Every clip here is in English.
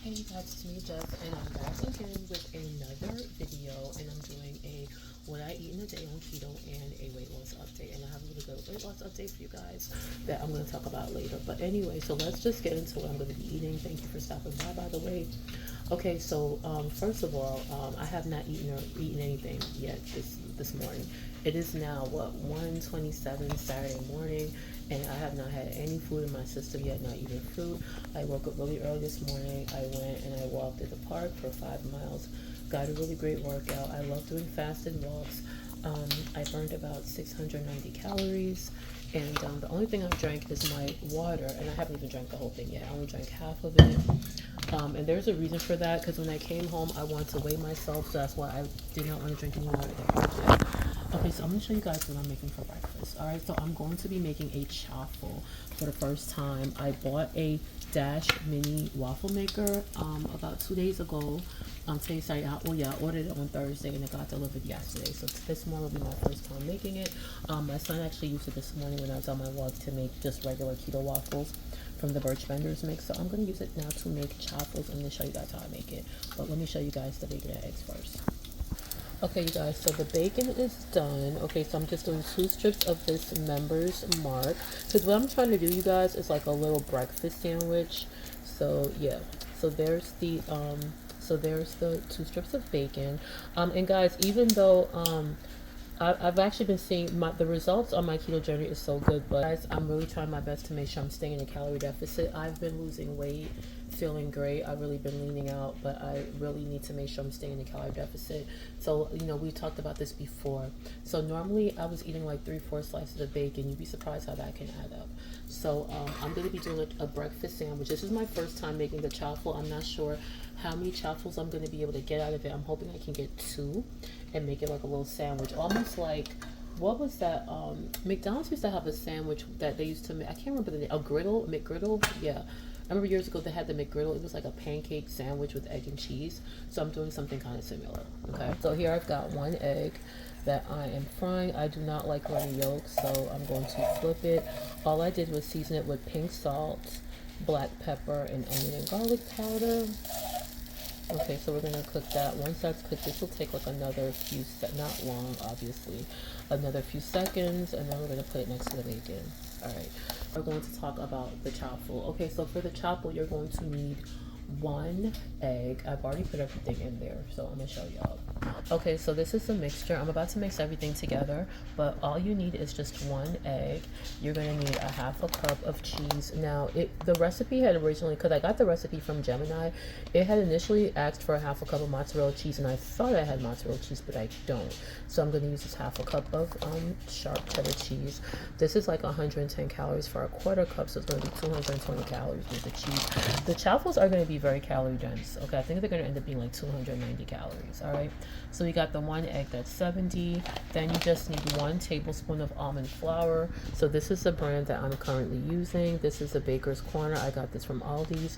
Hey guys, it's me Jess, and I'm back again with another video, and I'm doing a what I eat in a day on keto and a weight loss update. And I have a really good weight loss update for you guys that I'm going to talk about later. But anyway, so let's just get into what I'm going to be eating. Thank you for stopping by the way. Okay, so first of all, I have not eaten anything yet this morning. It is now what 1:27 Saturday morning, and I have not had any food in my system yet, not even fruit. I woke up really early this morning. I went and I walked at the park for 5 miles. Got a really great workout. I love doing fasted walks. I burned about 690 calories, and the only thing I've drank is my water, and I haven't even drank the whole thing yet. I only drank half of it. And there's a reason for that, because when I came home, I wanted to weigh myself, so that's why I did not want to drink any water at the park yet. Okay, so I'm going to show you guys what I'm making for breakfast. Alright, so I'm going to be making a chaffle for the first time. I bought a Dash mini waffle maker about 2 days ago. Today's Saturday. I ordered it on Thursday and it got delivered yesterday. So this morning will be my first time making it. My son actually used it this morning when I was on my walk to make just regular keto waffles from the Birch Benders mix. So I'm going to use it now to make chaffles. I'm going to show you guys how I make it. But let me show you guys the bacon and eggs first. Okay, you guys, so the bacon is done. Okay, so I'm just doing 2 strips of this Members Mark, because what I'm trying to do, you guys, is like a little breakfast sandwich. So yeah, so there's the 2 strips of bacon. And guys, even though I've actually been seeing the results on my keto journey is so good, but guys, I'm really trying my best to make sure I'm staying in a calorie deficit. I've been losing weight, feeling great. I've really been leaning out, but I really need to make sure I'm staying in a calorie deficit. So, you know, we talked about this before. So normally I was eating like 3-4 slices of bacon. You'd be surprised how that can add up. So I'm going to be doing a breakfast sandwich. This is my first time making the chaffle. I'm not sure how many chaffles I'm going to be able to get out of it. I'm hoping I can get 2 and make it like a little sandwich, almost like, what was that, McDonald's used to have a sandwich that they used to make, I can't remember the name, a griddle, McGriddle, yeah. I remember years ago they had the McGriddle. It was like a pancake sandwich with egg and cheese. So I'm doing something kind of similar, okay? So here I've got 1 egg that I am frying. I do not like runny yolk, so I'm going to flip it. All I did was season it with pink salt, black pepper, and onion and garlic powder. Okay, so we're gonna cook that. Once that's cooked, this will take like another few not long, obviously, another few seconds, and then we're gonna put it next to the bacon. All right, we're going to talk about the chaffle. Okay, so for the chaffle, you're going to need 1 egg. I've already put everything in there, so I'm gonna show y'all. Okay, so this is the mixture. I'm about to mix everything together, but all you need is just 1 egg. You're gonna need a 1/2 cup of cheese. Now, the recipe had originally, because I got the recipe from Gemini, it had initially asked for a 1/2 cup of mozzarella cheese, and I thought I had mozzarella cheese, but I don't. So I'm gonna use this 1/2 cup of sharp cheddar cheese. This is like 110 calories for a 1/4 cup, so it's gonna be 220 calories with the cheese. The chaffles are gonna be very calorie dense. Okay, I think they're gonna end up being like 290 calories. All right, so we got the 1 egg, that's 70. Then you just need 1 tablespoon of almond flour. So this is the brand that I'm currently using. This is the Baker's Corner. I got this from Aldi's.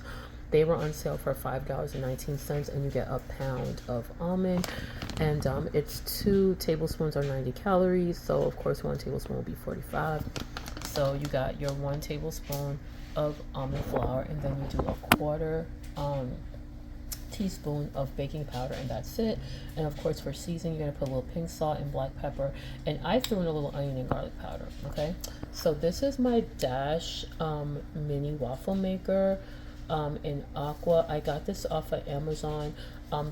They were on sale for $5.19, and you get a pound of almond. And it's 2 tablespoons or 90 calories. So of course 1 tablespoon will be 45. So you got your 1 tablespoon of almond flour, and then you do a 1/4 teaspoon of baking powder, and that's it. And of course, for seasoning, you're gonna put a little pink salt and black pepper, and I threw in a little onion and garlic powder. Okay, so this is my Dash mini waffle maker in aqua. I got this off of Amazon.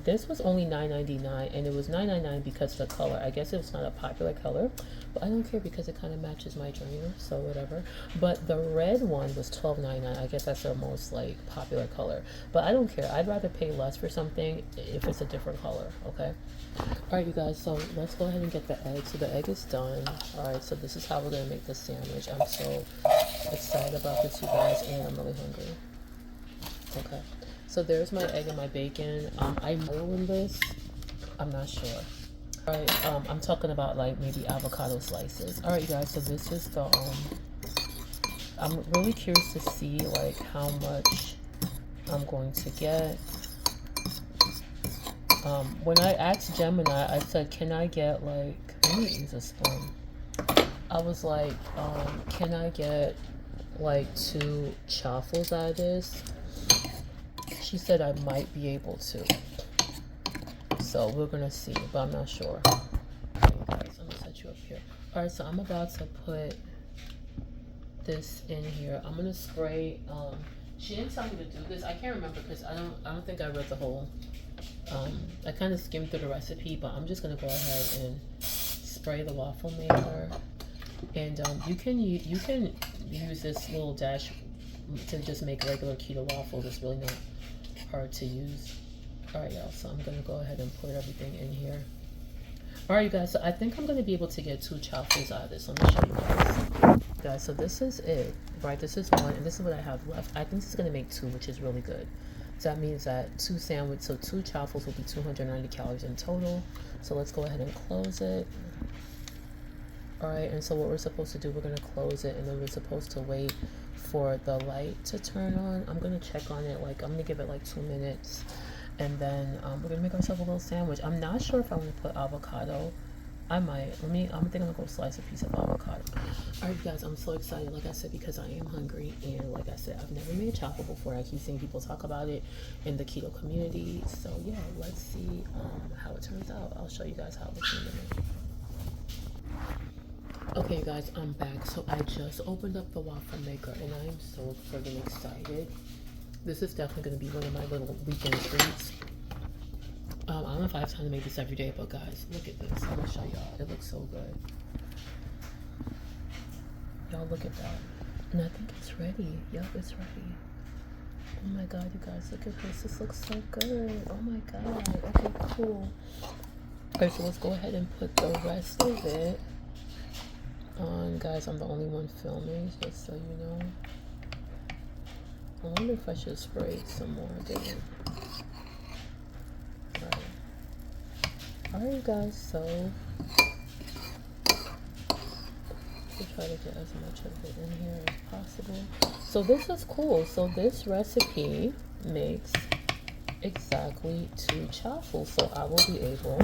This was only $9.99, and it was $9.99 because of the color. I guess it's not a popular color, but I don't care because it kind of matches my drainer, so whatever. But the red one was $12.99. I guess that's their most like popular color, but I don't care. I'd rather pay less for something if it's a different color. Okay. All right, you guys, so let's go ahead and get the egg. So the egg is done. All right, so this is how we're gonna make the sandwich. I'm so excited about this, you guys, and I'm really hungry. Okay, so there's my egg and my bacon. I'm boiling this. I'm not sure. All right, I'm talking about like maybe avocado slices. All right, you guys, so this is the I'm really curious to see like how much I'm going to get. When I asked Gemini, I said, can I get like, let me use a spoon. I was like, can I get like 2 chaffles out of this? She said I might be able to. So we're gonna see, but I'm not sure. Okay, guys, I'm gonna set you up here. All right, so I'm about to put this in here. I'm gonna spray. She didn't tell me to do this. I can't remember because I don't think I read the whole. I kind of skimmed through the recipe, but I'm just gonna go ahead and spray the waffle maker. And you can use this little dash to just make regular keto waffles. It's really not hard to use. All right, y'all. So I'm gonna go ahead and put everything in here. All right, you guys. So I think I'm gonna be able to get 2 chaffles out of this. Let me show you guys. Guys, so this is it, right? This is 1, and this is what I have left. I think this is gonna make 2, which is really good. So that means that 2 chaffles will be 290 calories in total. So let's go ahead and close it. All right, and so what we're supposed to do, we're gonna close it, and then we're supposed to wait for the light to turn on. I'm gonna check on it, like I'm gonna give it like 2 minutes, and then we're gonna make ourselves a little sandwich. I'm not sure if I'm gonna put avocado. I might. I think I'm gonna go slice a piece of avocado. All right, guys, I'm so excited, like I said, because I am hungry, and like I said, I've never made chaffle before. I keep seeing people talk about it in the keto community. So yeah, let's see how it turns out. I'll show you guys how it looks in a minute. Okay, guys, I'm back. So I just opened up the waffle maker, and I am so friggin' excited. This is definitely gonna be one of my little weekend treats. I don't know if I have time to make this every day, but guys, look at this. I'm gonna show y'all. It looks so good. Y'all look at that. And I think it's ready. Yep, it's ready. Oh my god, you guys, look at this. This looks so good. Oh my god. Okay, cool. Okay, so let's go ahead and put the rest of it on. Guys, I'm the only one filming, just so you know. I wonder if I should spray some more. Alright guys, so we'll try to get as much of it in here as possible. So this is cool. So this recipe makes exactly 2 chaffles. So I will be able,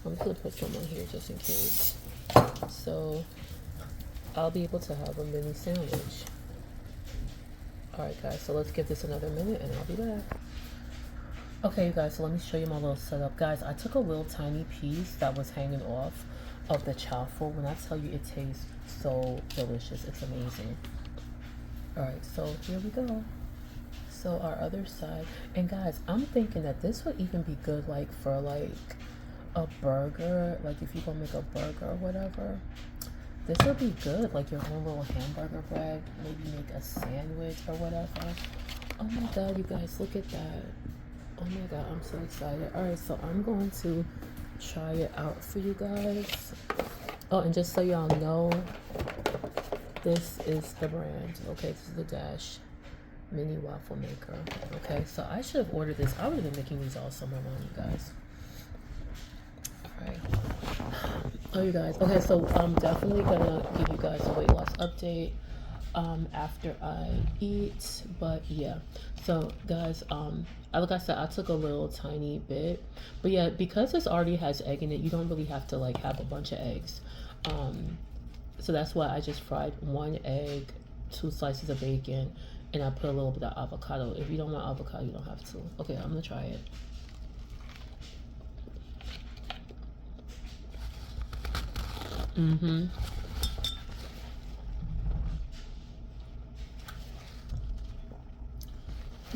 I'm just gonna put some on here just in case. So I'll be able to have a mini sandwich. Alright guys, so let's give this another minute and I'll be back. Okay, you guys, so let me show you my little setup. Guys, I took a little tiny piece that was hanging off of the chaffle. When I tell you it tastes so delicious, it's amazing. All right, so here we go. So our other side, and guys, I'm thinking that this would even be good like for like a burger, like if you go make a burger or whatever. This would be good, like your own little hamburger bread, maybe make a sandwich or whatever. Oh my god, you guys, look at that. Oh my god, I'm so excited. All right, so I'm going to try it out for you guys. Oh, and just so y'all know, this is the brand. Okay, this is the Dash mini waffle maker. Okay, so I should have ordered this. I would have been making these all summer long, you guys. All right. Oh, you guys. Okay, so I'm definitely gonna give you guys a weight loss update after I eat. But yeah, so guys, like I said, I took a little tiny bit, but yeah, because this already has egg in it, you don't really have to like have a bunch of eggs. So that's why I just fried 1 egg, 2 slices of bacon, and I put a little bit of avocado. If you don't want avocado, you don't have to. Okay, I'm gonna try it.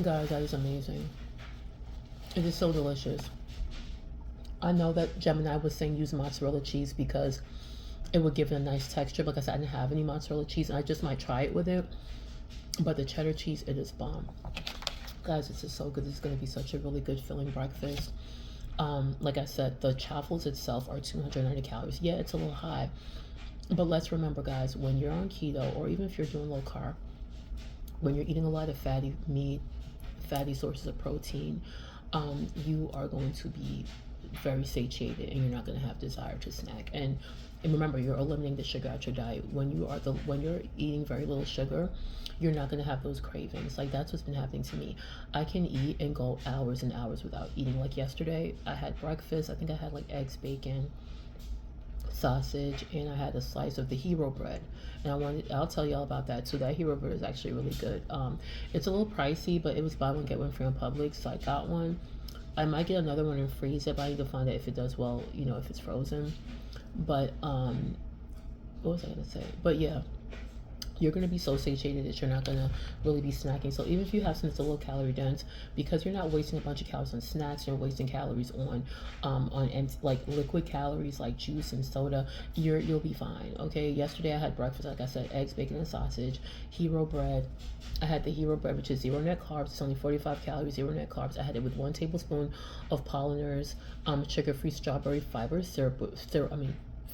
Guys, that is amazing. It is so delicious. I know that Gemini was saying use mozzarella cheese because it would give it a nice texture. Like I said, I didn't have any mozzarella cheese, and I just might try it with it. But the cheddar cheese, it is bomb. Guys, this is so good. This is going to be such a really good filling breakfast. Like I said, the chaffles itself are 290 calories. Yeah, it's a little high. But let's remember, guys, when you're on keto, or even if you're doing low carb, when you're eating a lot of fatty meat, fatty sources of protein, you are going to be very satiated, and you're not going to have desire to snack. And remember, you're eliminating the sugar out your diet. When you're eating very little sugar, you're not going to have those cravings. Like, that's what's been happening to me. I can eat and go hours and hours without eating. Like yesterday, I had breakfast. I think I had like eggs, bacon, sausage, and I had a slice of the hero bread. And I'll tell you all about that too. That hero bread is actually really good. It's a little pricey, but it was buy one get one free on Publix, so I got one. I might get another one and freeze it, but I need to find out if it does well, if it's frozen. But what was I gonna say? But yeah, you're going to be so satiated that you're not going to really be snacking. So even if you have something that's a little calorie dense, because you're not wasting a bunch of calories on snacks, you're wasting calories on empty, like liquid calories like juice and soda, you'll be fine. Okay. Yesterday I had breakfast, like I said, eggs, bacon, and sausage, hero bread. I had the hero bread, which is zero net carbs. It's only 45 calories, zero net carbs. I had it with 1 tablespoon of polliners, sugar-free strawberry fiber syrup.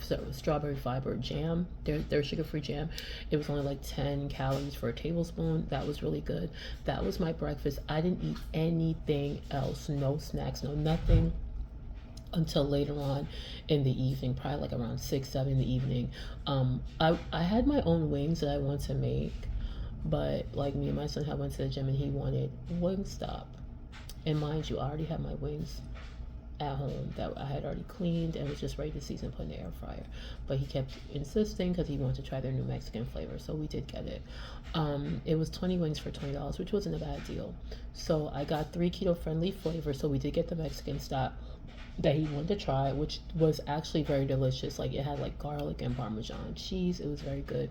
So strawberry fiber jam, their sugar-free jam. It was only like 10 calories for a tablespoon. That was really good. That was my breakfast. I didn't eat anything else, no snacks, no nothing, until later on in the evening, probably like around 6-7 in the evening. I had my own wings that I want to make, but like me and my son had went to the gym and he wanted Wingstop, and mind you, I already had my wings at home that I had already cleaned and was just ready to season, put in the air fryer. But he kept insisting because he wanted to try their new Mexican flavor, so we did get it. It was 20 wings for $20, which wasn't a bad deal. So I got 3 keto friendly flavors. So we did get the Mexican style that he wanted to try, which was actually very delicious. Like it had like garlic and Parmesan cheese. It was very good.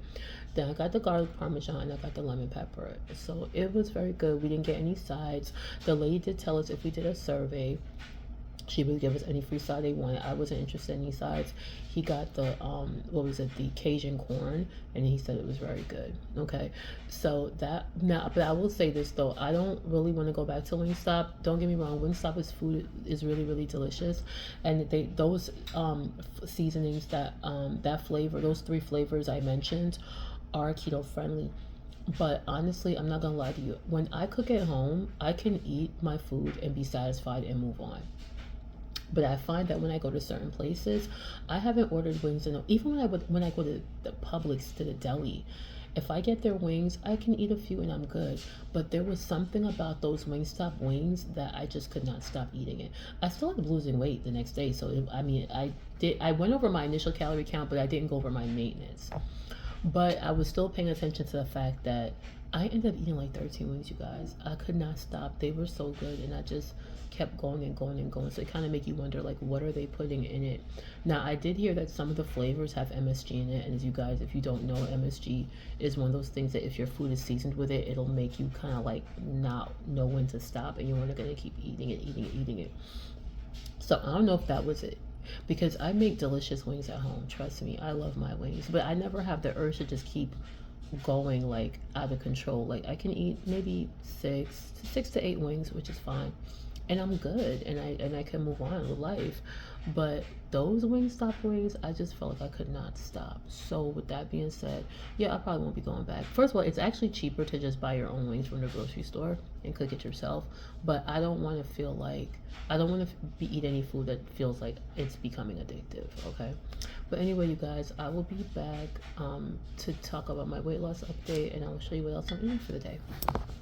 Then I got the garlic Parmesan and I got the lemon pepper. So it was very good. We didn't get any sides. The lady did tell us if we did a survey, she would give us any free side they wanted. I wasn't interested in any sides. He got the the Cajun corn, and he said it was very good. Okay, so that now, but I will say this though, I don't really want to go back to Wingstop. Don't get me wrong, Wingstop's food is really really delicious, and those seasonings that flavor, those 3 flavors I mentioned, are keto friendly. But honestly, I'm not gonna lie to you. When I cook at home, I can eat my food and be satisfied and move on. But I find that when I go to certain places, I haven't ordered wings in even when I go to the Publix, to the deli. If I get their wings, I can eat a few and I'm good. But there was something about those Wingstop wings that I just could not stop eating it. I still ended up losing weight the next day. So I went over my initial calorie count, but I didn't go over my maintenance. But I was still paying attention to the fact that I ended up eating like 13 wings, you guys. I could not stop. They were so good, and I just kept going and going and going. So it kind of make you wonder, like, what are they putting in it? Now, I did hear that some of the flavors have MSG in it, and as you guys, if you don't know, MSG is one of those things that if your food is seasoned with it, it'll make you kind of like not know when to stop, and you're only going to keep eating it, eating it, eating it. So I don't know if that was it, because I make delicious wings at home. Trust me, I love my wings, but I never have the urge to just keep going like out of control. Like I can eat maybe six to 8 wings, which is fine, and I'm good, and I can move on with life. But those Wingstop wings, I just felt like I could not stop. So with that being said, yeah, I probably won't be going back. First of all, it's actually cheaper to just buy your own wings from the grocery store and cook it yourself. But I don't want to feel like I don't want to eat any food that feels like it's becoming addictive. Okay. But anyway, you guys, I will be back to talk about my weight loss update, and I will show you what else I'm eating for the day.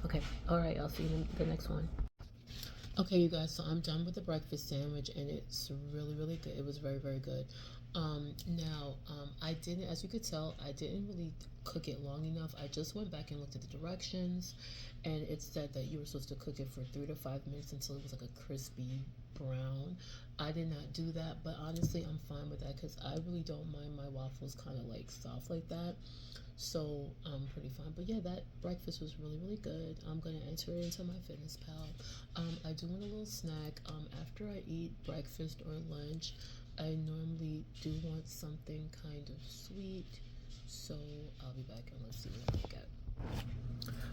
Okay. All right. I'll see you in the next one. Okay, you guys, so I'm done with the breakfast sandwich, and it's really, really good. It was very, very good. I didn't, as you could tell, I didn't really cook it long enough. I just went back and looked at the directions, and it said that you were supposed to cook it for 3 to 5 minutes until it was like a crispy brown. I did not do that, but honestly, I'm fine with that because I really don't mind my waffles kind of like soft like that. So I'm pretty fine. But yeah, that breakfast was really, really good. I'm gonna enter it into my fitness pal. I do want a little snack. After I eat breakfast or lunch, I normally do want something kind of sweet. So I'll be back and let's see what I get.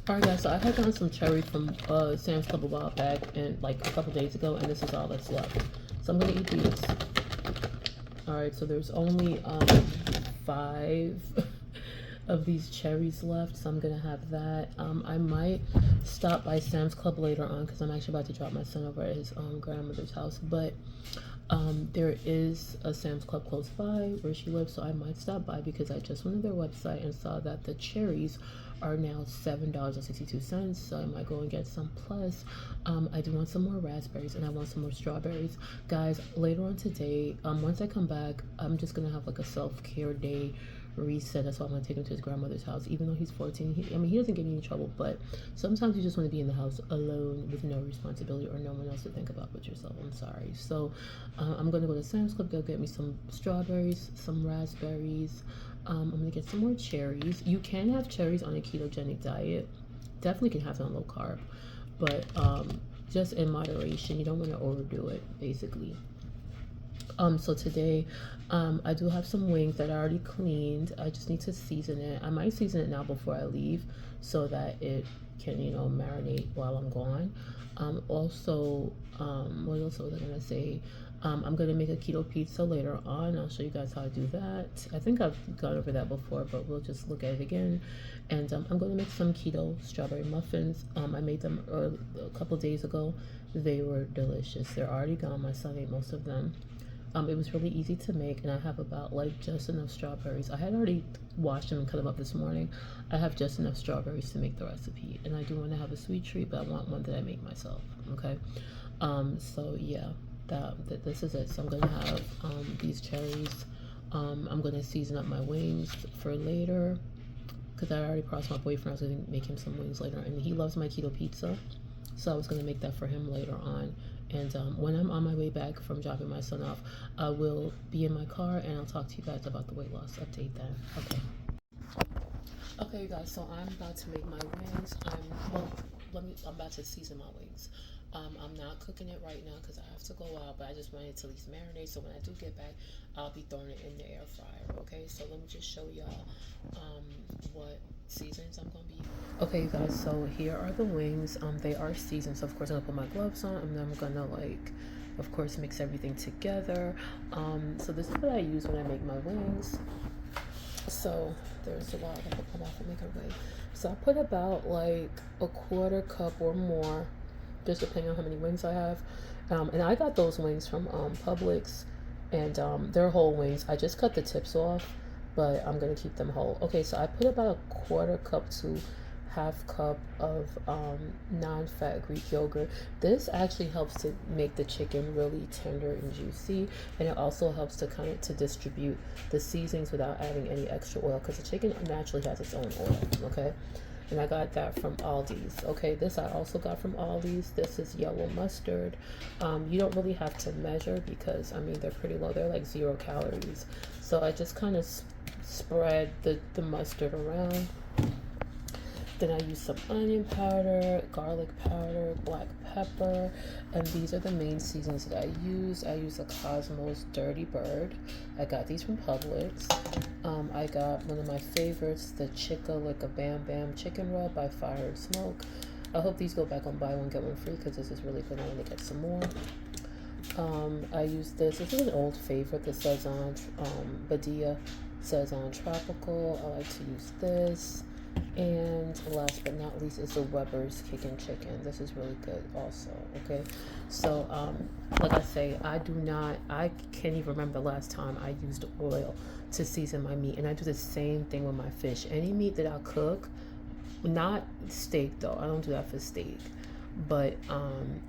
Alright guys, so I had gotten some cherry from Sam's Club a while back and like a couple days ago, and this is all that's left. So I'm gonna eat these. Alright, so there's only 5 of these cherries left, so I'm gonna have that. I might stop by Sam's Club later on because I'm actually about to drop my son over at his grandmother's house, but there is a Sam's Club close by where she lives, so I might stop by because I just went to their website and saw that the cherries are now $7.62. So I might go and get some. Plus, I do want some more raspberries and I want some more strawberries. Guys, later on today, once I come back, I'm just gonna have like a self-care day reset. That's why I'm gonna take him to his grandmother's house. Even though he's 14, I mean, he doesn't get any trouble, but sometimes you just want to be in the house alone with no responsibility or no one else to think about but yourself. I'm sorry. So I'm gonna go to Sam's Club, go get me some strawberries, some raspberries. I'm gonna get some more cherries. You can have cherries on a ketogenic diet. Definitely can have them on low carb, but just in moderation. You don't want to overdo it, basically. So today, I do have some wings that I already cleaned. I just need to season it. I might season it now before I leave so that it can, you know, marinate while I'm gone. Also, what else was I gonna say? I'm gonna make a keto pizza later on. I'll show you guys how to do that. I think I've gone over that before, but we'll just look at it again. And I'm gonna make some keto strawberry muffins. I made them a couple days ago. They were delicious. They're already gone. My son ate most of them. It was really easy to make, and I have about like just enough strawberries. I had already washed them and cut them up this morning. I have just enough strawberries to make the recipe, and I do want to have a sweet treat, but I want one that I make myself. Okay, so yeah, this is it. So I'm gonna have these cherries. I'm gonna season up my wings for later because I already promised my boyfriend I was gonna make him some wings later, and he loves my keto pizza, so I was gonna make that for him later on. And when I'm on my way back from dropping my son off, I will be in my car and I'll talk to you guys about the weight loss update then. Okay. Okay, you guys. So I'm about to make my wings. I'm about to season my wings. I'm not cooking it right now because I have to go out, but I just wanted to at least marinate. So when I do get back, I'll be throwing it in the air fryer. Okay. So let me just show y'all what seasonings I'm gonna be using. Okay, you guys, so here are the wings. They are seasoned, so of course I'm gonna put my gloves on and then I'm gonna like, of course, mix everything together. So this is what I use when I make my wings. So there's a lot. I'm gonna come off and make a wing. So I put about like a quarter cup or more, just depending on how many wings I have. And I got those wings from Publix, and they're whole wings. I just cut the tips off, but I'm gonna keep them whole. Okay, so I put about a quarter cup to half cup of non-fat Greek yogurt. This actually helps to make the chicken really tender and juicy, and it also helps to kind of to distribute the seasonings without adding any extra oil because the chicken naturally has its own oil. Okay, and I got that from Aldi's. Okay, this I also got from Aldi's. This is yellow mustard. You don't really have to measure because I mean they're pretty low. They're like 0 calories. So I just kind of spread the mustard around. Then I use some onion powder, garlic powder, black pepper, and these are the main seasonings that I use. I use a Cosmos Dirty Bird. I got these from Publix. I got one of my favorites, the Chica Lick a Bam Bam Chicken Rub by Fire and Smoke. I hope these go back on buy one get one free because this is really good. I want to get some more. I use this. This is an old favorite, the Sazon Badia Sazon Tropical. I like to use this. And last but not least is the Weber's Kickin' Chicken. This is really good also. Okay, so like I say, I can't even remember the last time I used oil to season my meat, and I do the same thing with my fish. Any meat that I cook, not steak though, I don't do that for steak, but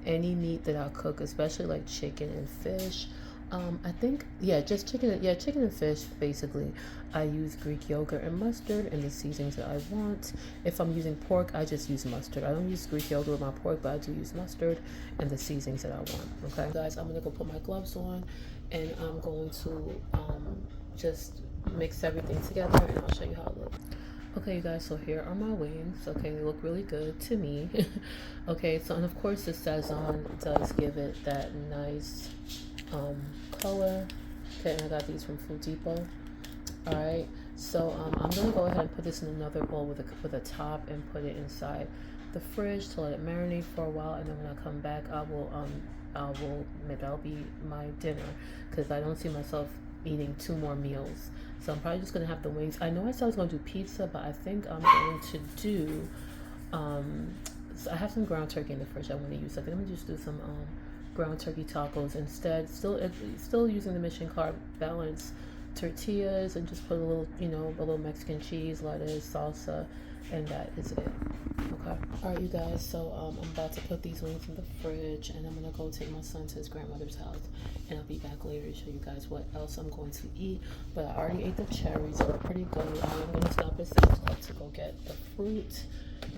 any meat that I cook, especially like chicken and fish, I think, just chicken and fish, basically. I use Greek yogurt and mustard and the seasonings that I want. If I'm using pork, I just use mustard. I don't use Greek yogurt with my pork, but I do use mustard and the seasonings that I want, okay? Guys, I'm gonna go put my gloves on and I'm going to just mix everything together and I'll show you how it looks. Okay, you guys, so here are my wings. Okay, they look really good to me. Okay, so, and of course the Sazon does give it that nice color. Okay, and I got these from Food Depot. All right, so I'm gonna go ahead and put this in another bowl with a top and put it inside the fridge to let it marinate for a while, and then when I come back that'll be my dinner because I don't see myself eating 2 more meals. So I'm probably just gonna have the wings. I know I said I was gonna do pizza, but I think I'm going to do so I have some ground turkey in the fridge I want to use. So I think I'm gonna just do some ground turkey tacos instead. Still using the Mission Carb Balance tortillas and just put a little Mexican cheese, lettuce, salsa, and that is it. Okay. All right, you guys. So I'm about to put these wings in the fridge, and I'm gonna go take my son to his grandmother's house, and I'll be back later to show you guys what else I'm going to eat. But I already ate the cherries; they're pretty good. I'm gonna stop at 6 o'clock to go get the fruit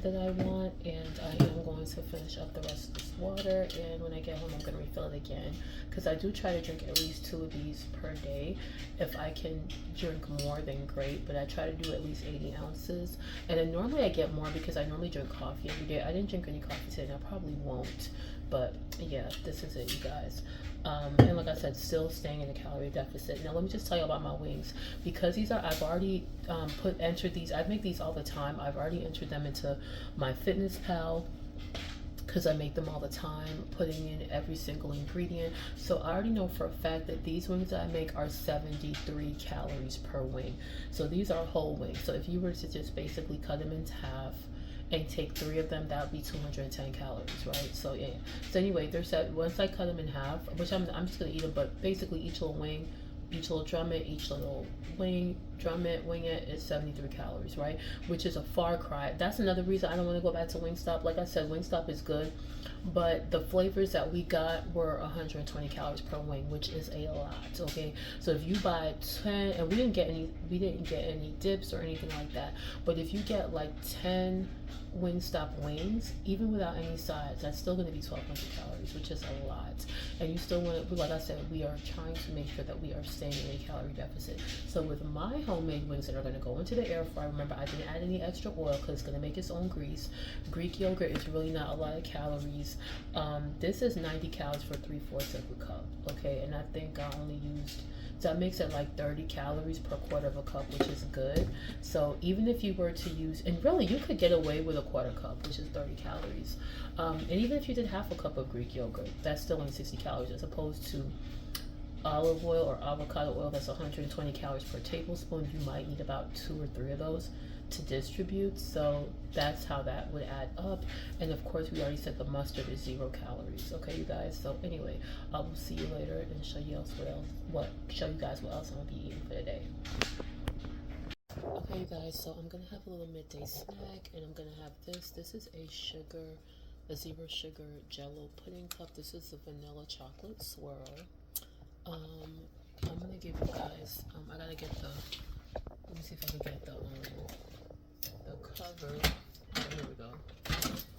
that I want, and I am going to finish up the rest of this water. And when I get home, I'm gonna refill it again, because I do try to drink at least 2 of these per day. If I can drink more, then great, but I try to do at least 80 ounces. And then normally I get more because I normally drink coffee every day. I didn't drink any coffee today, and I probably won't, but yeah, this is it, you guys. And like I said, still staying in a calorie deficit. Now let me just tell you about my wings, because these are, I've already entered these. I make these all the time. I've already entered them into my Fitness Pal, because I make them all the time, putting in every single ingredient. So I already know for a fact that these wings that I make are 73 calories per wing. So these are whole wings. So if you were to just basically cut them in half and take 3 of them, that would be 210 calories, right? So yeah. So anyway, there's that. Once I cut them in half, which I'm just gonna eat them, but basically each little wing, each little drummet, each little wing, drummet, wingette is 73 calories, right? Which is a far cry. That's another reason I don't want to go back to Wingstop. Like I said, Wingstop is good, but the flavors that we got were 120 calories per wing, which is a lot. Okay, so if you buy 10, and we didn't get any dips or anything like that, but if you get like 10 Wingstop wings, even without any sides, that's still going to be 1,200 calories, which is a lot. And you still want to, like I said, we are trying to make sure that we are staying in a calorie deficit. So with my homemade wings that are going to go into the air fryer, remember I didn't add any extra oil because it's going to make its own grease. Greek yogurt is really not a lot of calories. This is 90 calories for 3/4 of a cup. Okay, and I think I only used, so that makes it like 30 calories per quarter of a cup, which is good. So even if you were to use, and really you could get away with a quarter cup, which is 30 calories. And even if you did half a cup of Greek yogurt, that's still only 60 calories, as opposed to olive oil or avocado oil, that's 120 calories per tablespoon. You might need about 2 or 3 of those to distribute. So that's how that would add up. And of course, we already said the mustard is 0 calories. Okay, you guys. So anyway, I will see you later and show you guys what else I'm gonna be eating for the day. Okay, you guys. So I'm gonna have a little midday snack, and I'm gonna have this. This is a 0 sugar Jello pudding cup. This is the vanilla chocolate swirl. I'm gonna give you guys. I gotta get the. Let me see if I can get the cover. Oh, here we go.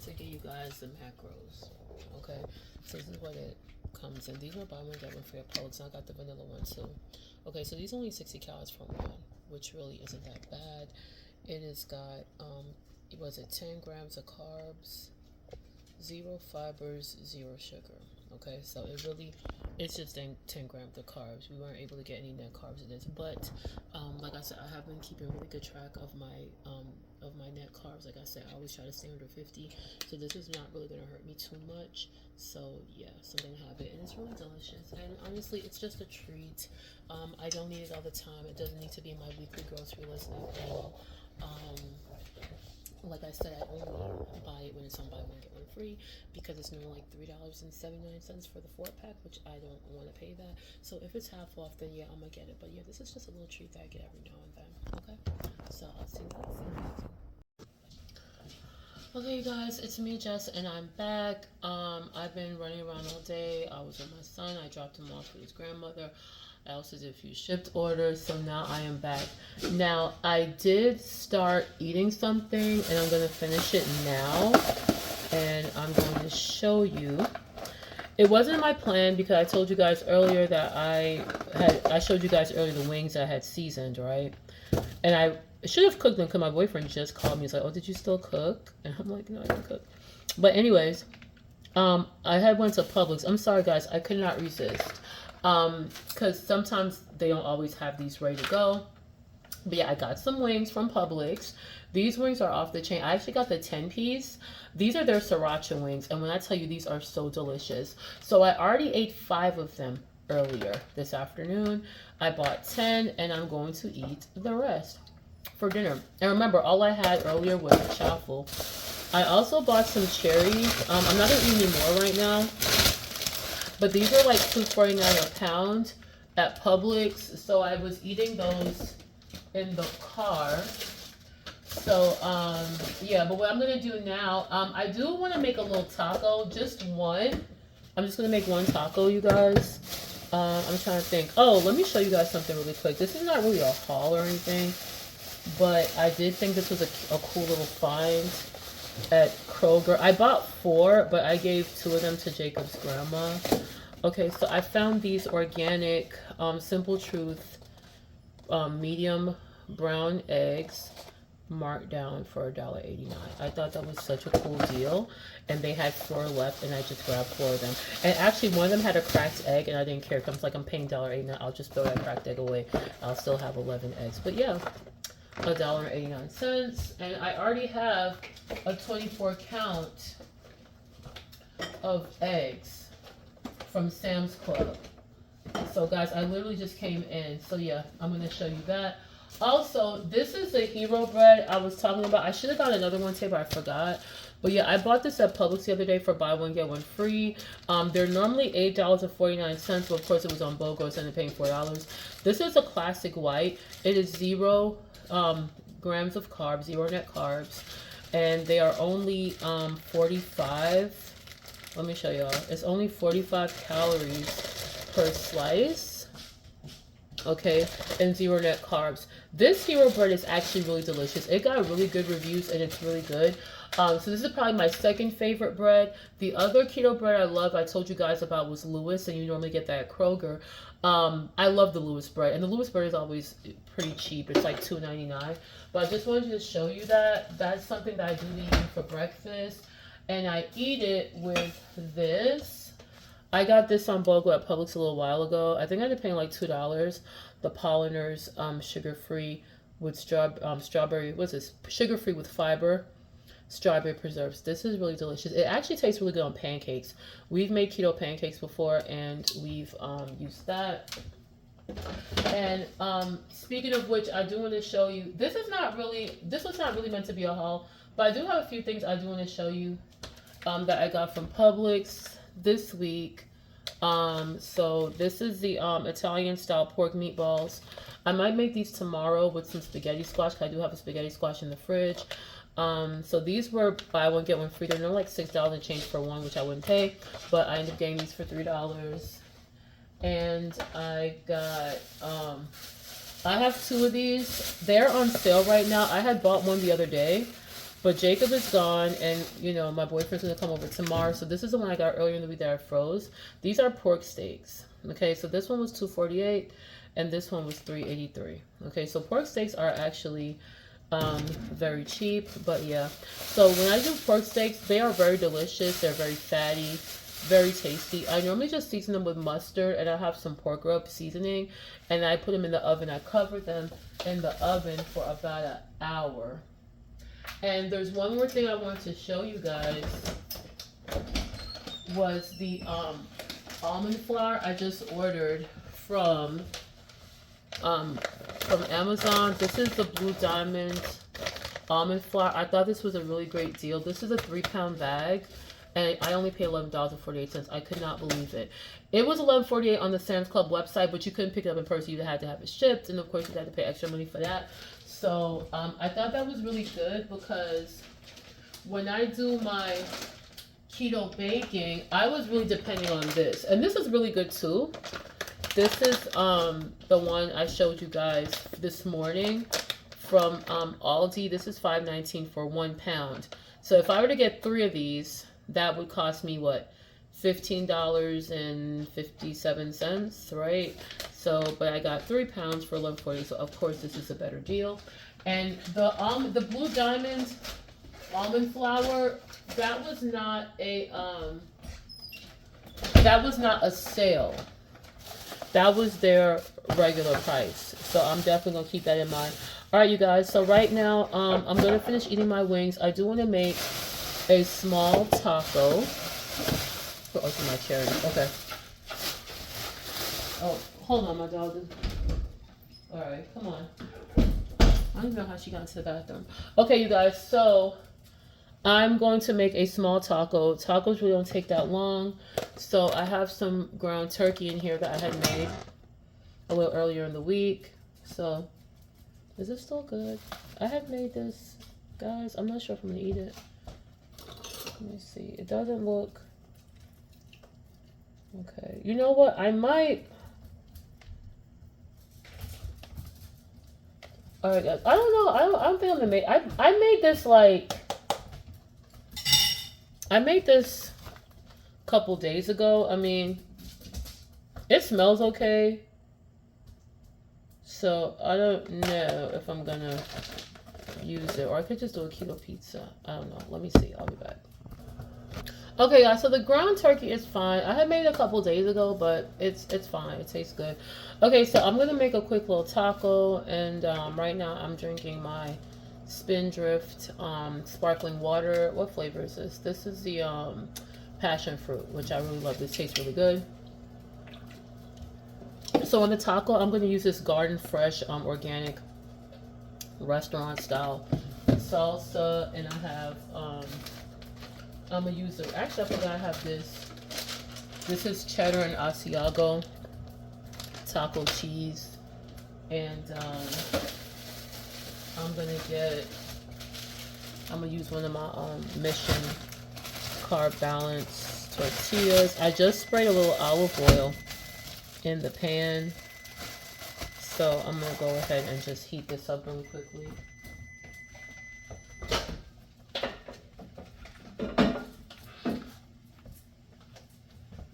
To give you guys the macros. Okay, so this is what it comes in. These were buy one get one free at Publix, and I got the vanilla one too. Okay, so these are only 60 calories from one, which really isn't that bad. It has got 10 grams of carbs, 0 fibers, 0 sugar. Okay, so it's just 10 grams of carbs. We weren't able to get any net carbs in this, but like I said, I have been keeping really good track of my net carbs. Like I said, I always try to stay under 50, so this is not really gonna hurt me too much. So yeah, so I'm gonna have it, and it's really delicious. And honestly, it's just a treat. I don't need it all the time. It doesn't need to be in my weekly grocery list at all. Like I said, I only buy it when it's on buy one get one free, because it's normally like $3.79 for the 4-pack, which I don't want to pay that. So if it's half off, then yeah, I'm gonna get it. But yeah, this is just a little treat that I get every now and then. Okay, so I'll see you guys. Okay, you guys, it's me, Jess, and I'm back. I've been running around all day. I was with my son. I dropped him off with his grandmother. I also did a few shipped orders, so now I am back. Now, I did start eating something, and I'm going to finish it now, and I'm going to show you. It wasn't my plan, because I told you guys earlier that I showed you guys earlier the wings I had seasoned, right? And I should have cooked them, because my boyfriend just called me. He's like, oh, did you still cook? And I'm like, no, I didn't cook. But anyways, I had went to Publix. I'm sorry, guys, I could not resist. Because sometimes they don't always have these ready to go. But yeah, I got some wings from Publix. These wings are off the chain. I actually got the 10-piece. These are their sriracha wings. And when I tell you, these are so delicious. So I already ate 5 of them earlier this afternoon. I bought 10, and I'm going to eat the rest for dinner. And remember, all I had earlier was chaffle. I also bought some cherries. I'm not going to eat any more right now. But these are like $2.49 a pound at Publix. So I was eating those in the car. So, yeah, but what I'm gonna do now, I do want to make a little taco, just one. I'm just gonna make one taco, you guys. I'm trying to think. Oh, let me show you guys something really quick. This is not really a haul or anything, but I did think this was a cool little find at Kroger. I bought 4, but I gave 2 of them to Jacob's grandma. Okay, so I found these organic, Simple Truth, medium brown eggs marked down for $1.89. I thought that was such a cool deal, and they had 4 left, and I just grabbed 4 of them. And actually, one of them had a cracked egg, and I didn't care. Cause I'm paying $1.89. I'll just throw that cracked egg away. I'll still have 11 eggs. But yeah, $1.89, and I already have a 24 count of eggs from Sam's Club. So guys, I literally just came in. So yeah, I'm gonna show you that. Also, this is the hero bread I was talking about. I should have got another one today, but I forgot. But yeah, I bought this at Publix the other day for buy one, get one free. They're normally $8.49, but of course it was on BOGO, so I ended up paying $4. This is a classic white. It is 0 grams of carbs, 0 net carbs. And they are only 45. Let me show y'all. It's only 45 calories per slice. Okay, and 0 net carbs. This hero bread is actually really delicious. It got really good reviews, and it's really good. So this is probably my second favorite bread. The other keto bread I love, I told you guys about, was Lewis, and you normally get that at Kroger. I love the Lewis bread, and the Lewis bread is always pretty cheap. It's like $2.99. But I just wanted to show you that. That's something that I do eat for breakfast, and I eat it with this. I got this on BOGO at Publix a little while ago. I think I ended up paying like $2. The Polliners, sugar-free with strawberry. What's this? Sugar-free with fiber, strawberry preserves. This is really delicious. It actually tastes really good on pancakes. We've made keto pancakes before, and we've used that. And speaking of which, I do want to show you. This was not really meant to be a haul, but I do have a few things I do want to show you that I got from Publix this week. So this is the Italian style pork meatballs. I might make these tomorrow with some spaghetti squash, because I do have a spaghetti squash in the fridge. So these were buy one get one free. They're normally like $6 and change for one, which I wouldn't pay, but I ended up getting these for $3. And I got I have 2 of these. They're on sale right now. I had bought one the other day, but Jacob is gone, and you know my boyfriend's gonna come over tomorrow. So this is the one I got earlier in the week that I froze. These are pork steaks. Okay, so this one was $2.48, and this one was $3.83. Okay, so pork steaks are actually very cheap, but yeah. So when I do pork steaks, they are very delicious. They're very fatty, very tasty. I normally just season them with mustard, and I have some pork rub seasoning, and I put them in the oven. I cover them in the oven for about an hour. And there's one more thing I wanted to show you guys, was the almond flour I just ordered from Amazon. This is the Blue Diamond almond flour. I thought this was a really great deal. This is a 3-pound bag, and I only paid $11.48. I could not believe it. It was $11.48 on the Sam's Club website, but you couldn't pick it up in person. You had to have it shipped, and of course you had to pay extra money for that. So I thought that was really good, because when I do my keto baking, I was really depending on this, and this is really good too. This is the one I showed you guys this morning from Aldi. This is $5.19 for 1 pound. So if I were to get 3 of these, that would cost me what, $15.57, right? So, but I got 3 pounds for $11.40. So of course this is a better deal. And the Blue Diamond almond flour, that was not a sale. That was their regular price. So I'm definitely gonna keep that in mind. All right, you guys. So right now, I'm gonna finish eating my wings. I do want to make a small taco. Oh, it's in my chair. Okay. Oh, hold on, my dog. All right, come on. I don't even know how she got into the bathroom. Okay, you guys. So I'm going to make a small taco. Tacos really don't take that long. So I have some ground turkey in here that I had made a little earlier in the week. So Is it still good? I have made this, guys. I'm not sure if I'm gonna eat it. Let me see. It doesn't look okay. You know what? I might. All right, guys. I don't know. I don't think I'm gonna make. I made this like. I made this a couple days ago. I mean, it smells okay. So I don't know if I'm gonna use it, or I could just do a keto pizza. I don't know. Let me see. I'll be back. Okay, guys. So the ground turkey is fine. I had made it a couple days ago, but it's fine. It tastes good. Okay, so I'm gonna make a quick little taco, and right now I'm drinking my Spindrift sparkling water. What flavor is this? This is the passion fruit, which I really love. This tastes really good. So on the taco, I'm gonna use this Garden Fresh organic restaurant style salsa, and I have I'm gonna use the, actually I forgot I have this. This is cheddar and Asiago taco cheese, and I'm gonna use one of my Mission Carb Balance tortillas. I just sprayed a little olive oil in the pan, so I'm gonna go ahead and just heat this up really quickly.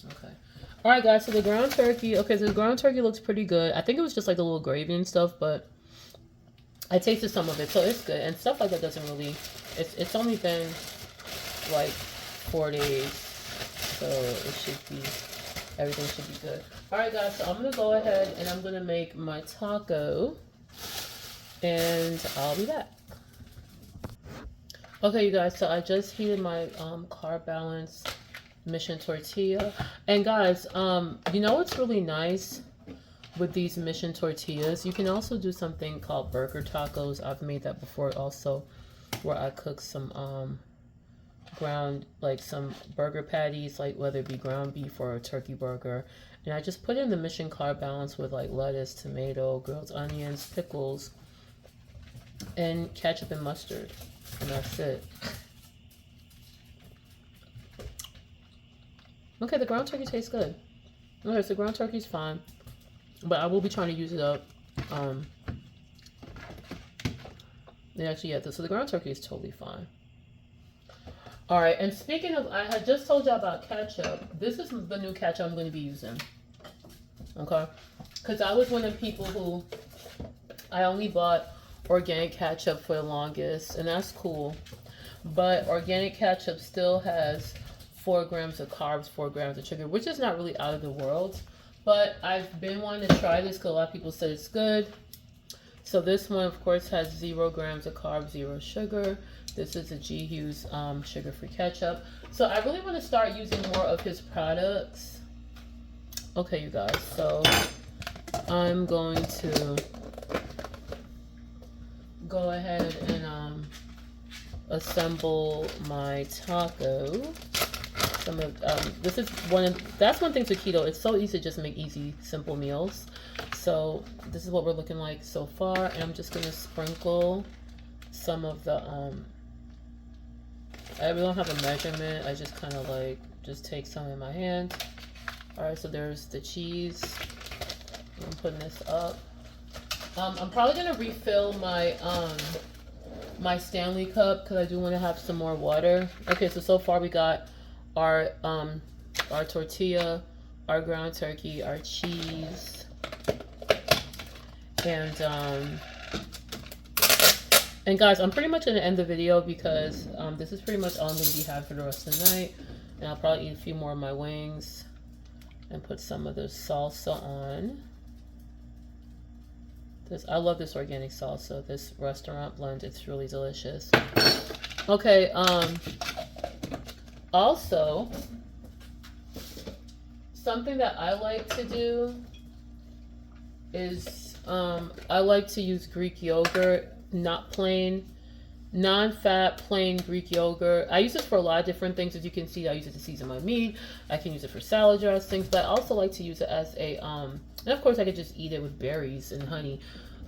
Okay. All right, guys. So the ground turkey. Okay, so the ground turkey looks pretty good. I think it was just like a little gravy and stuff, but I tasted some of it, so it's good. And stuff like that doesn't really. It's only been like 4 days, so it should be. Everything should be good. All right, guys. So I'm gonna go ahead and I'm gonna make my taco, and I'll be back. Okay, you guys. So I just heated my carb balance Mission tortilla, and guys, you know what's really nice with these Mission tortillas? You can also do something called burger tacos. I've made that before also, where I cook some ground, like some burger patties, like whether it be ground beef or a turkey burger, and I just put in the Mission Carb Balance with like lettuce, tomato, grilled onions, pickles, and ketchup and mustard, and that's it. Okay, the ground turkey tastes good. Okay, so ground turkey's fine, but I will be trying to use it up. So the ground turkey is totally fine. All right, and speaking of, I had just told you about ketchup. This is the new ketchup I'm going to be using. Okay, because I was one of the people who I only bought organic ketchup for the longest, and that's cool. But organic ketchup still has 4 grams of carbs, 4 grams of sugar, which is not really out of the world. But I've been wanting to try this because a lot of people said it's good. So this one, of course, has 0 grams of carbs, 0 sugar. This is a G. Hughes sugar-free ketchup. So I really want to start using more of his products. Okay, you guys. So I'm going to go ahead and assemble my taco. That's one thing to keto. It's so easy to just make easy, simple meals. So this is what we're looking like so far, and I'm just gonna sprinkle some of the I really don't have a measurement. I just kind of like just take some in my hand. All right, so there's the cheese. I'm putting this up. I'm probably gonna refill my my Stanley cup because I do want to have some more water. Okay, so far we got our tortilla, our ground turkey, our cheese, and guys, I'm pretty much gonna end the video because this is pretty much all I'm gonna be having for the rest of the night, and I'll probably eat a few more of my wings and put some of the salsa on. I love this organic salsa, this restaurant blend. It's really delicious. Okay, also, something that I like to do is I like to use Greek yogurt, not plain, non-fat, plain Greek yogurt. I use it for a lot of different things. As you can see, I use it to season my meat. I can use it for salad dressings, but I also like to use it as a, and of course I could just eat it with berries and honey.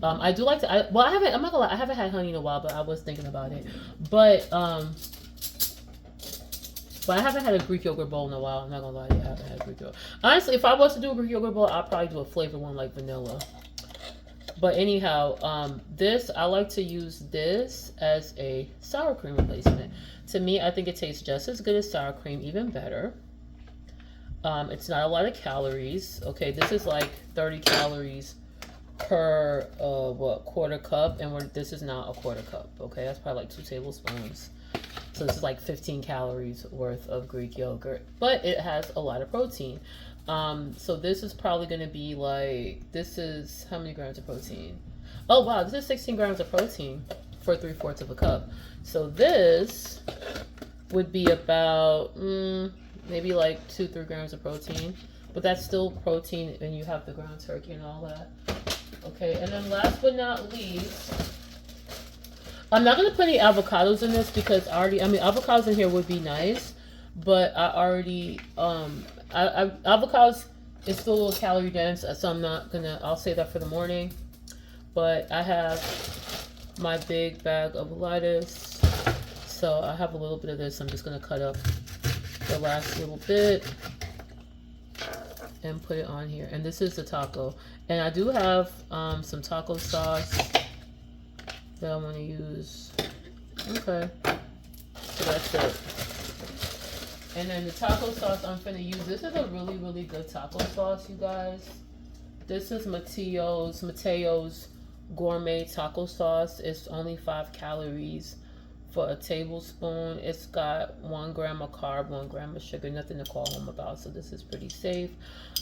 I do like to. I'm not gonna lie. I haven't had honey in a while, but I was thinking about it. But I haven't had a Greek yogurt bowl in a while. I'm not gonna lie, I haven't had a Greek yogurt. Honestly, if I was to do a Greek yogurt bowl, I'd probably do a flavored one like vanilla. But anyhow, this, I like to use this as a sour cream replacement. To me, I think it tastes just as good as sour cream, even better. It's not a lot of calories. Okay, this is like 30 calories per quarter cup, and this is not a quarter cup. Okay, that's probably like 2 tablespoons. So this is like 15 calories worth of Greek yogurt, but it has a lot of protein. So this is probably going to be like, this is how many grams of protein? Oh wow, this is 16 grams of protein for 3/4 of a cup. So this would be about maybe like 2-3 grams of protein, but that's still protein, and you have the ground turkey and all that. Okay, and then last but not least, I'm not going to put any avocados in this because avocados in here would be nice, but I already, avocados is still a little calorie dense, so I'm not going to, I'll save that for the morning. But I have my big bag of lettuce, so I have a little bit of this. I'm just going to cut up the last little bit and put it on here. And this is the taco. And I do have some taco sauce that I want to use. Okay, so that's it. And then the taco sauce I'm finna use, this is a really, really good taco sauce, you guys. This is Mateo's gourmet taco sauce. It's only 5 calories for a tablespoon. It's got 1 gram of carb, 1 gram of sugar, nothing to call home about, so this is pretty safe.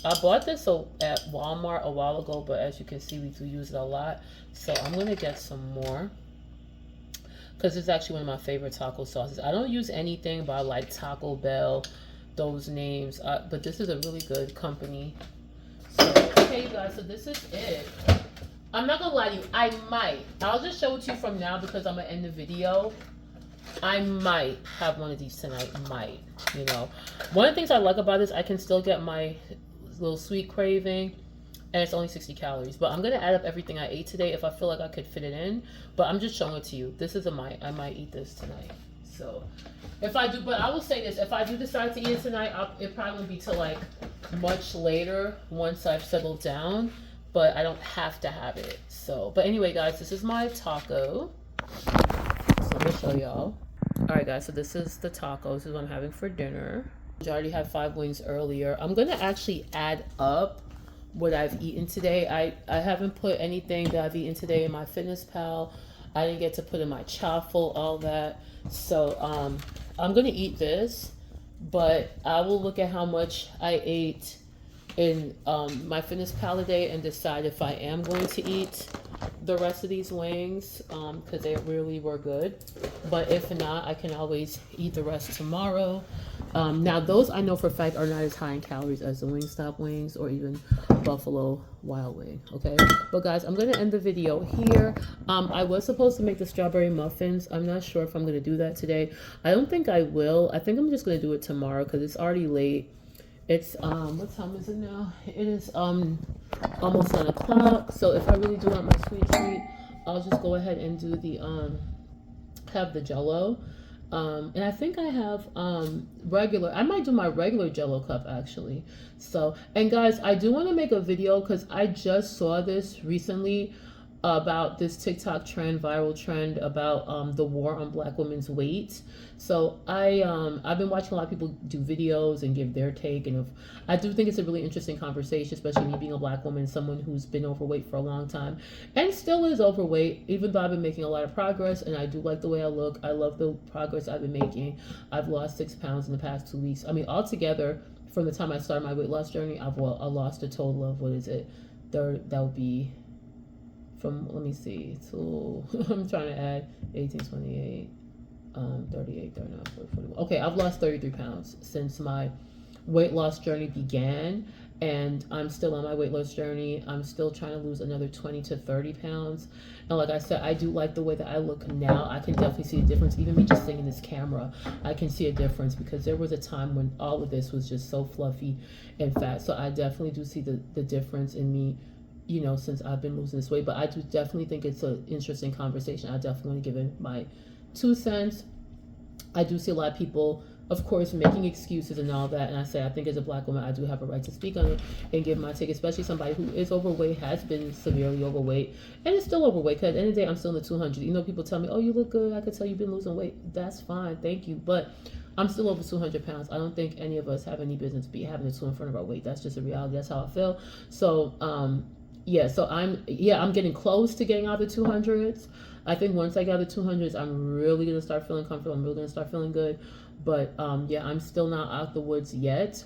I bought this at Walmart a while ago, but as you can see, we do use it a lot. So I'm gonna get some more because it's actually one of my favorite taco sauces. I don't use anything by like Taco Bell, those names, but this is a really good company. So, okay, you guys, so this is it. I'm not gonna lie to you, I'll just show it to you from now because I'm gonna end the video. I might have one of these tonight, you know. One of the things I like about this, I can still get my little sweet craving, and it's only 60 calories. But I'm gonna add up everything I ate today if I feel like I could fit it in. But I'm just showing it to you. This is a might. I might eat this tonight. So if I do, but I will say this: if I do decide to eat it tonight, it probably won't be till like much later once I've settled down. But I don't have to have it. So, but anyway, guys, this is my taco. So let me show y'all. All right, guys. So this is the taco. This is what I'm having for dinner. I already had 5 wings earlier. I'm gonna actually add up what I've eaten today. I haven't put anything that I've eaten today in my Fitness Pal. I didn't get to put in my Chaffle, all that. So I'm gonna eat this, but I will look at how much I ate in my Fitness Pal today and decide if I am going to eat the rest of these wings because they really were good. But if not, I can always eat the rest tomorrow. Now those I know for a fact are not as high in calories as the Wingstop wings or even Buffalo Wild Wing. Okay, but guys, I'm gonna end the video here. I was supposed to make the strawberry muffins. I'm not sure if I'm gonna do that today. I don't think I will. I think I'm just gonna do it tomorrow because it's already late. It's what time is it now? It is almost 9 o'clock. So if I really do want my sweet treat, I'll just go ahead and do the have the Jello. And I think I have regular. I might do my regular Jello cup actually. So, and guys, I do want to make a video because I just saw this recently about this TikTok trend, viral trend about the war on Black women's weight. So I've been watching a lot of people do videos and give their take, and I do think it's a really interesting conversation, especially me being a Black woman, someone who's been overweight for a long time and still is overweight, even though I've been making a lot of progress and I do like the way I look. I love the progress I've been making. I've lost 6 pounds in the past 2 weeks. I mean, altogether, from the time I started my weight loss journey, I lost a total of, what is it? That would be from, let me see, so I'm trying to add 18, 28, 38, 39, 40, 41. Okay, I've lost 33 pounds since my weight loss journey began, and I'm still on my weight loss journey. I'm still trying to lose another 20 to 30 pounds. And like I said, I do like the way that I look now. I can definitely see a difference. Even me just seeing in this camera, I can see a difference because there was a time when all of this was just so fluffy and fat. So I definitely do see the difference in me since I've been losing this weight. But I do definitely think it's an interesting conversation. I definitely want to give it my 2 cents. I do see a lot of people, of course, making excuses and all that. And I say, I think as a black woman, I do have a right to speak on it and give my take, especially somebody who is overweight, has been severely overweight, and is still overweight. Because at the end of the day, I'm still in the 200. People tell me, oh, you look good. I could tell you've been losing weight. That's fine. Thank you. But I'm still over 200 pounds. I don't think any of us have any business be having a 2 in front of our weight. That's just a reality. That's how I feel. So, so I'm getting close to getting out of the 200s. I think once I get out of the 200s, I'm really gonna start feeling comfortable. I'm really gonna start feeling good. But I'm still not out the woods yet,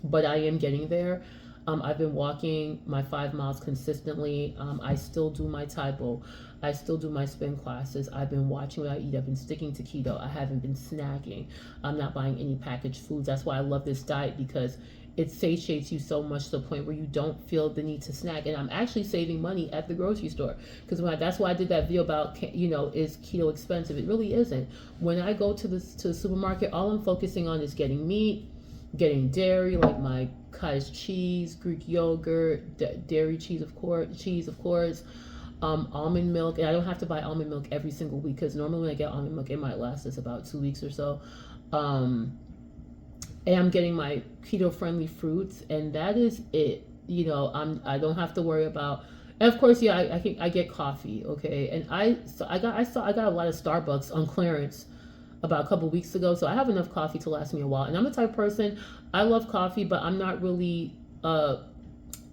but I am getting there. I've been walking my 5 miles consistently. I still do my Taibo. I still do my spin classes. I've been watching what I eat. I've been sticking to keto. I haven't been snacking. I'm not buying any packaged foods. That's why I love this diet, because it satiates you so much to the point where you don't feel the need to snack. And I'm actually saving money at the grocery store, because that's why I did that video about, is keto expensive? It really isn't. When I go to the supermarket, all I'm focusing on is getting meat, getting dairy, like my cottage cheese, Greek yogurt, dairy cheese, of course, almond milk. And I don't have to buy almond milk every single week, because normally when I get almond milk, it might last us about 2 weeks or so. And I'm getting my keto friendly fruits, and that is it. I don't have to worry about. And of course, I get coffee, okay. And I got a lot of Starbucks on clearance about a couple weeks ago, so I have enough coffee to last me a while. And I'm the type of person, I love coffee, but I'm not really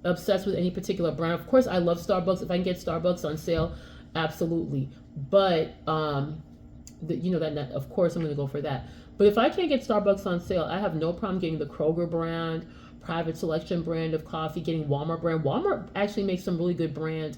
obsessed with any particular brand. Of course, I love Starbucks. If I can get Starbucks on sale, absolutely. But that of course I'm going to go for that. But if I can't get Starbucks on sale, I have no problem getting the Kroger brand, Private Selection brand of coffee, getting Walmart brand. Walmart actually makes some really good brand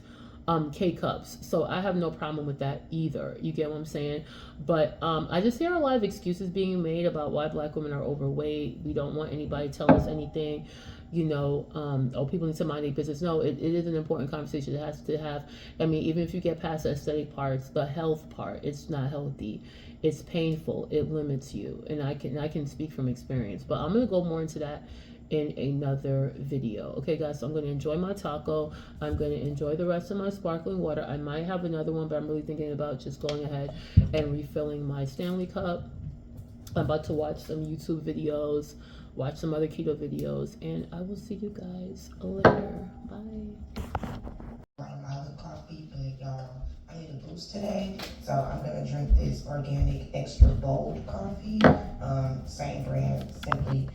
K-cups. So I have no problem with that either. You get what I'm saying? But I just hear a lot of excuses being made about why black women are overweight. We don't want anybody telling us anything. People need to mind their business. No, it is an important conversation. It has to have. I mean, even if you get past the aesthetic parts, the health part, it's not healthy. It's painful. It limits you, and I can speak from experience. But I'm gonna go more into that in another video. Okay, guys. So I'm gonna enjoy my taco. I'm gonna enjoy the rest of my sparkling water. I might have another one, but I'm really thinking about just going ahead and refilling my Stanley cup. I'm about to watch some YouTube videos, watch some other keto videos, and I will see you guys later. Bye. My other coffee, but y'all, I need a boost today, so I'm gonna drink this organic extra bold coffee. Same brand, simply